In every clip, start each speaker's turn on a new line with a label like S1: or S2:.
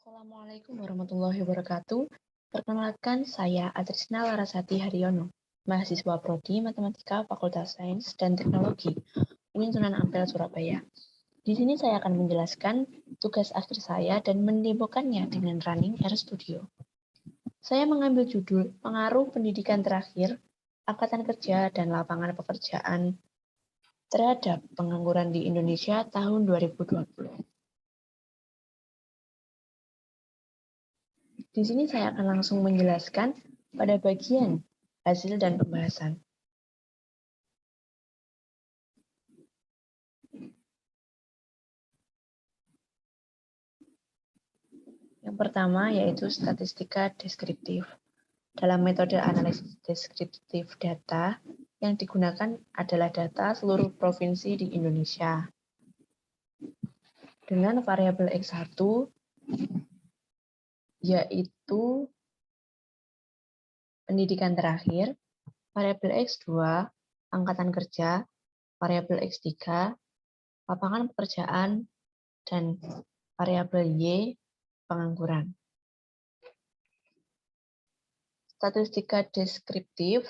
S1: Assalamualaikum warahmatullahi wabarakatuh. Perkenalkan, saya Atrisna Larasati Haryono, mahasiswa Prodi Matematika Fakultas Sains dan Teknologi, UIN Sunan Ampel, Surabaya. Di sini saya akan menjelaskan tugas akhir saya dan mendebokannya dengan Running RStudio. Saya mengambil judul Pengaruh Pendidikan Terakhir, Angkatan Kerja dan Lapangan Pekerjaan terhadap Pengangguran di Indonesia tahun 2020. Di sini saya akan langsung menjelaskan pada bagian hasil dan pembahasan. Yang pertama yaitu statistika deskriptif. Dalam metode analisis deskriptif data, yang digunakan adalah data seluruh provinsi di Indonesia. Dengan variabel X1, yaitu pendidikan terakhir, variabel X2, angkatan kerja, variabel X3, lapangan pekerjaan, dan variabel Y, pengangguran. Statistika deskriptif.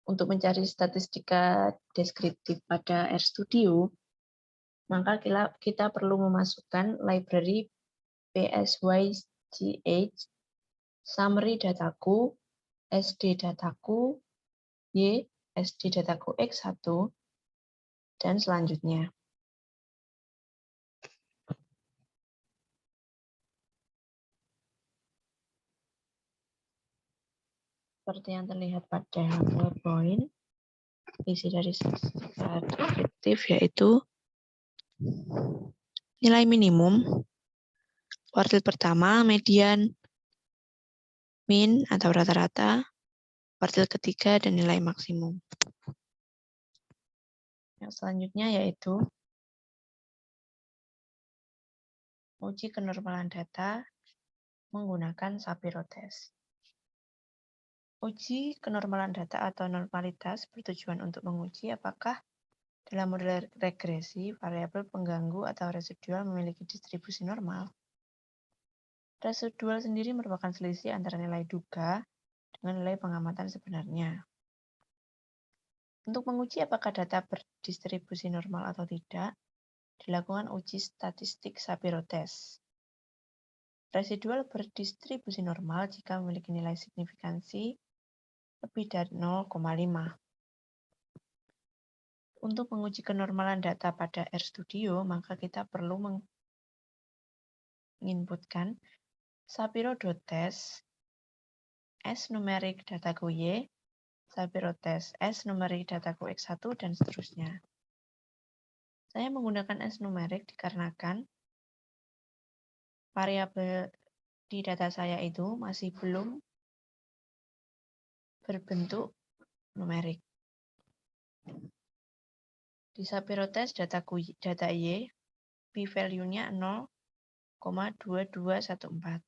S1: Untuk mencari statistika deskriptif pada RStudio, maka kita perlu memasukkan library PSYGH, summary dataku, SD dataku, Y, SD dataku X1, dan selanjutnya. Seperti yang terlihat pada PowerPoint, isi dari statistika deskriptif yaitu nilai minimum, kuartil pertama, median, min atau rata-rata, kuartil ketiga, dan nilai maksimum. Yang selanjutnya yaitu uji kenormalan data menggunakan Shapiro Test. Uji kenormalan data atau normalitas bertujuan untuk menguji apakah dalam model regresi variabel pengganggu atau residual memiliki distribusi normal. Residual sendiri merupakan selisih antara nilai duga dengan nilai pengamatan sebenarnya. Untuk menguji apakah data berdistribusi normal atau tidak, dilakukan uji statistik Shapiro Test. Residual berdistribusi normal jika memiliki nilai signifikansi lebih dari 0,5. Untuk menguji kenormalan data pada RStudio, maka kita perlu menginputkan Shapiro.test, S numerik dataku Y, Shapiro Test, S numerik dataku X1, dan seterusnya. Saya menggunakan S numerik dikarenakan variabel di data saya itu masih belum berbentuk numerik. Di Shapiro Test data Y, p-value-nya 0,2214.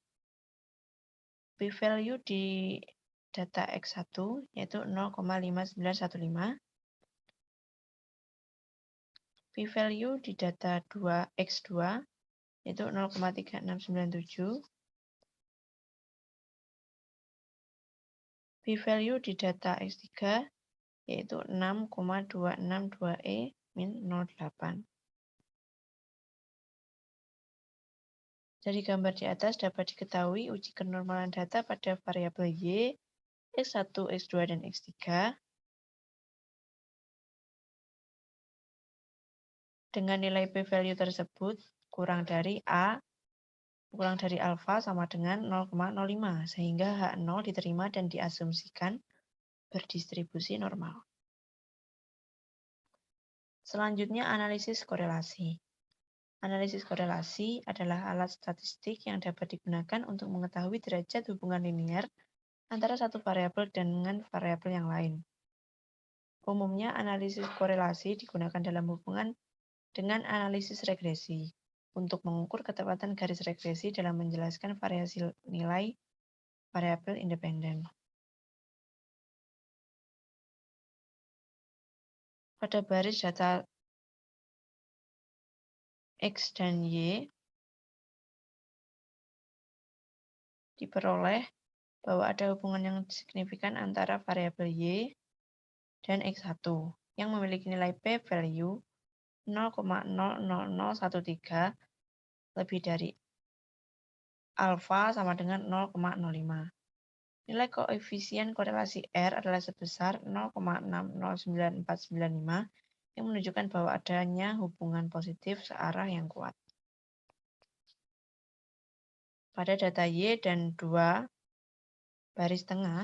S1: P-value di data X1 yaitu 0,5915. P-value di data X2 yaitu 0,3697. P-value di data X3 yaitu 6,262E min 0,8. Dari gambar di atas dapat diketahui uji kenormalan data pada variabel Y, X1, X2, dan X3 dengan nilai p-value tersebut kurang dari alfa sama dengan 0,05 sehingga H0 diterima dan diasumsikan berdistribusi normal. Selanjutnya analisis korelasi. Analisis korelasi adalah alat statistik yang dapat digunakan untuk mengetahui derajat hubungan linear antara satu variabel dengan variabel yang lain. Umumnya analisis korelasi digunakan dalam hubungan dengan analisis regresi untuk mengukur ketepatan garis regresi dalam menjelaskan variasi nilai variabel independen. Pada baris data X dan Y, diperoleh bahwa ada hubungan yang signifikan antara variabel Y dan X1 yang memiliki nilai p-value 0,00013 lebih dari alfa sama dengan 0,05. Nilai koefisien korelasi R adalah sebesar 0,609495 yang menunjukkan bahwa adanya hubungan positif searah yang kuat. Pada data Y dan 2 baris tengah,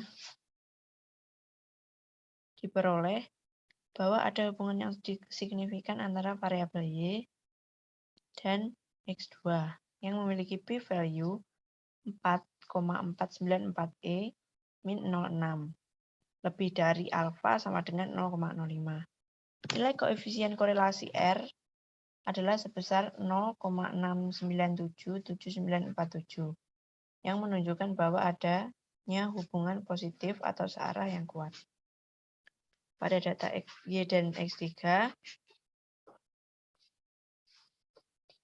S1: diperoleh bahwa ada hubungan yang signifikan antara variabel Y dan X2 yang memiliki p-value 4,494E min 06 lebih dari alfa sama dengan 0,05. Nilai koefisien korelasi R adalah sebesar 0,6977947 yang menunjukkan bahwa adanya hubungan positif atau searah yang kuat. Pada data Y dan X3,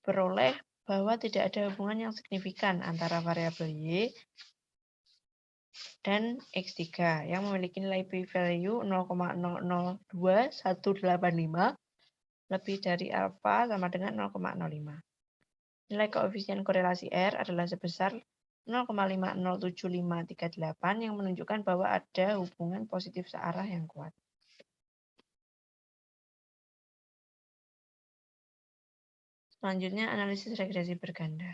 S1: beroleh bahwa tidak ada hubungan yang signifikan antara variabel Y dan X3 yang memiliki nilai p-value 0,002185 lebih dari alfa sama dengan 0,05. Nilai koefisien korelasi R adalah sebesar 0,507538 yang menunjukkan bahwa ada hubungan positif searah yang kuat. Selanjutnya, analisis regresi berganda.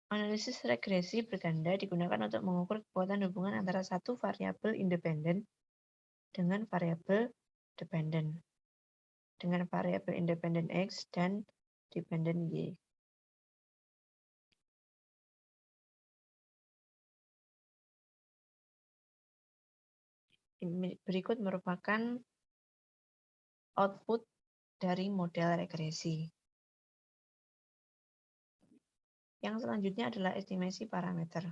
S1: Analisis regresi berganda digunakan untuk mengukur kekuatan hubungan antara satu variabel independen dengan variabel dependen, dengan variabel independen X dan dependen Y. Berikut merupakan output dari model regresi. Yang selanjutnya adalah estimasi parameter.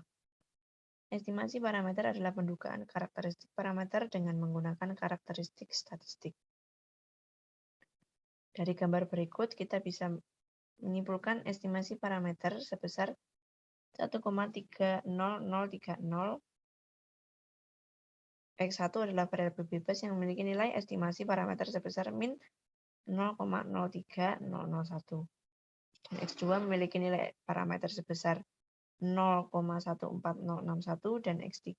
S1: Estimasi parameter adalah pendugaan karakteristik parameter dengan menggunakan karakteristik statistik. Dari gambar berikut, kita bisa menyimpulkan estimasi parameter sebesar 1,30030. X1 adalah variabel bebas yang memiliki nilai estimasi parameter sebesar min 0,03001. Dan X2 memiliki nilai parameter sebesar 0,14061 dan X3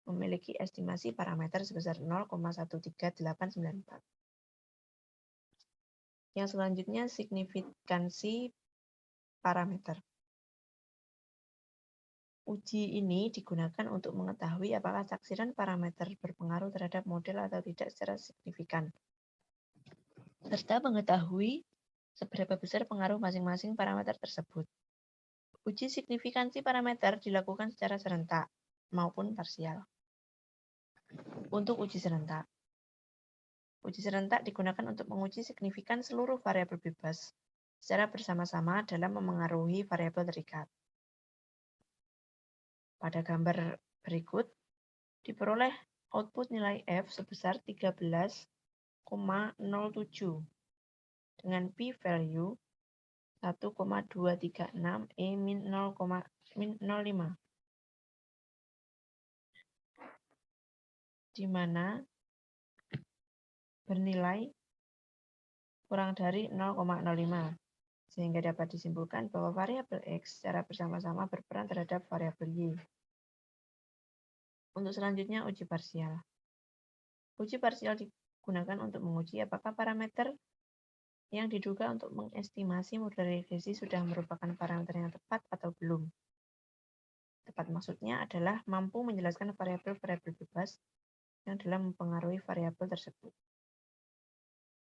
S1: memiliki estimasi parameter sebesar 0,13894. Yang selanjutnya signifikansi parameter. Uji ini digunakan untuk mengetahui apakah taksiran parameter berpengaruh terhadap model atau tidak secara signifikan, serta mengetahui seberapa besar pengaruh masing-masing parameter tersebut. Uji signifikansi parameter dilakukan secara serentak maupun parsial. Untuk uji serentak digunakan untuk menguji signifikan seluruh variabel bebas secara bersama-sama dalam memengaruhi variabel terikat. Pada gambar berikut, diperoleh output nilai F sebesar 13,07 dengan p-value 1,236 E min 05, di mana bernilai kurang dari 0,05, sehingga dapat disimpulkan bahwa variabel X secara bersama-sama berperan terhadap variabel Y. Untuk selanjutnya, uji parsial. Uji parsial digunakan untuk menguji apakah parameter yang diduga untuk mengestimasi model regresi sudah merupakan parameter yang tepat atau belum. Tepat maksudnya adalah mampu menjelaskan variabel-variabel bebas yang dalam mempengaruhi variabel tersebut.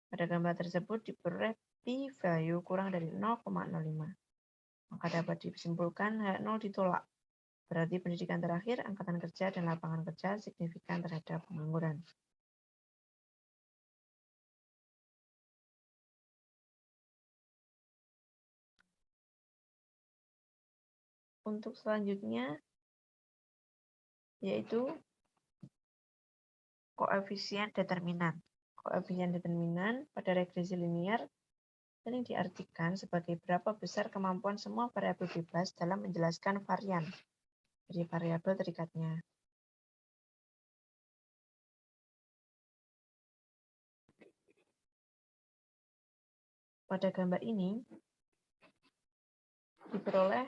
S1: Pada gambar tersebut diperoleh p-value kurang dari 0,05. Maka dapat disimpulkan H0 ditolak. Berarti pendidikan terakhir, angkatan kerja, dan lapangan kerja signifikan terhadap pengangguran. Untuk selanjutnya, yaitu koefisien determinan. Koefisien determinan pada regresi linear sering diartikan sebagai berapa besar kemampuan semua variabel bebas dalam menjelaskan varian. dari variabel terikatnya. Pada gambar ini, diperoleh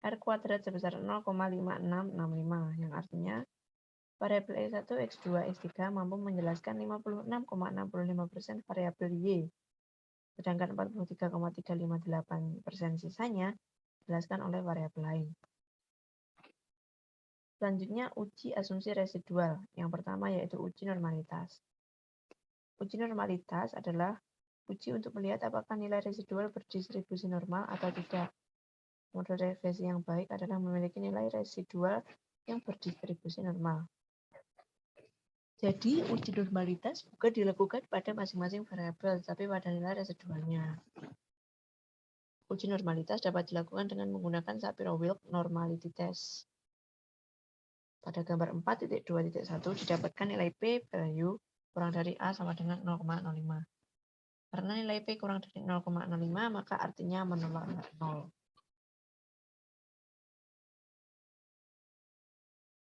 S1: R kuadrat sebesar 0,5665, yang artinya variabel X1, X2, X3 mampu menjelaskan 56,65% variabel Y, sedangkan 43,358% sisanya dijelaskan oleh variabel lain. Selanjutnya, uji asumsi residual. Yang pertama yaitu uji normalitas. Uji normalitas adalah uji untuk melihat apakah nilai residual berdistribusi normal atau tidak. Model regresi yang baik adalah memiliki nilai residual yang berdistribusi normal. Jadi, uji normalitas bukan dilakukan pada masing-masing variabel, tapi pada nilai residualnya. Uji normalitas dapat dilakukan dengan menggunakan Shapiro-Wilk Normality Test. Pada gambar 4.2.1 didapatkan nilai P value kurang dari A sama dengan 0,05. Karena nilai P kurang dari 0,05, maka artinya menolak 0.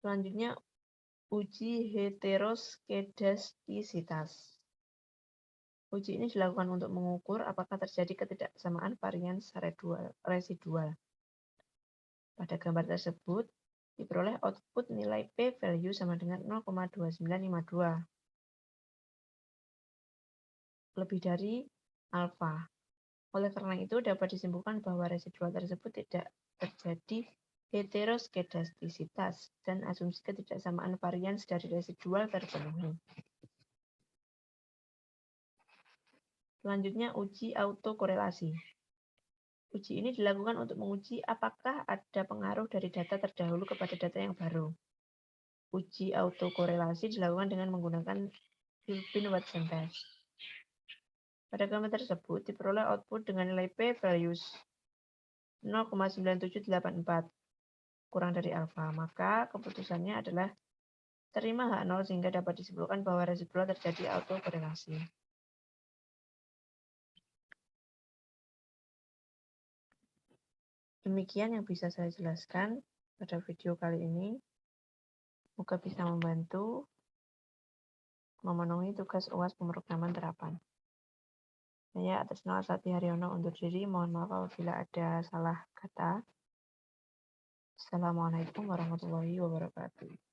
S1: Selanjutnya, uji heteroskedastisitas. Uji ini dilakukan untuk mengukur apakah terjadi ketidaksamaan varian residual. Pada gambar tersebut, diperoleh output nilai P value sama dengan 0,2952. Lebih dari alfa. Oleh karena itu, dapat disimpulkan bahwa residual tersebut tidak terjadi heteroskedastisitas dan asumsi ketidaksamaan varian dari residual terpenuhi. Selanjutnya, uji autokorelasi. Uji ini dilakukan untuk menguji apakah ada pengaruh dari data terdahulu kepada data yang baru. Uji autokorelasi dilakukan dengan menggunakan Philbin-Watson test. Pada gambar tersebut diperoleh output dengan nilai P values 0,9784 kurang dari alfa, maka keputusannya adalah terima H0 sehingga dapat disimpulkan bahwa residual terjadi autokorelasi. Demikian yang bisa saya jelaskan pada video kali ini. Semoga bisa membantu memenuhi tugas UAS pemrograman terapan. Saya atas nama Sati Haryono undur diri. Mohon maaf apabila ada salah kata. Assalamualaikum warahmatullahi wabarakatuh.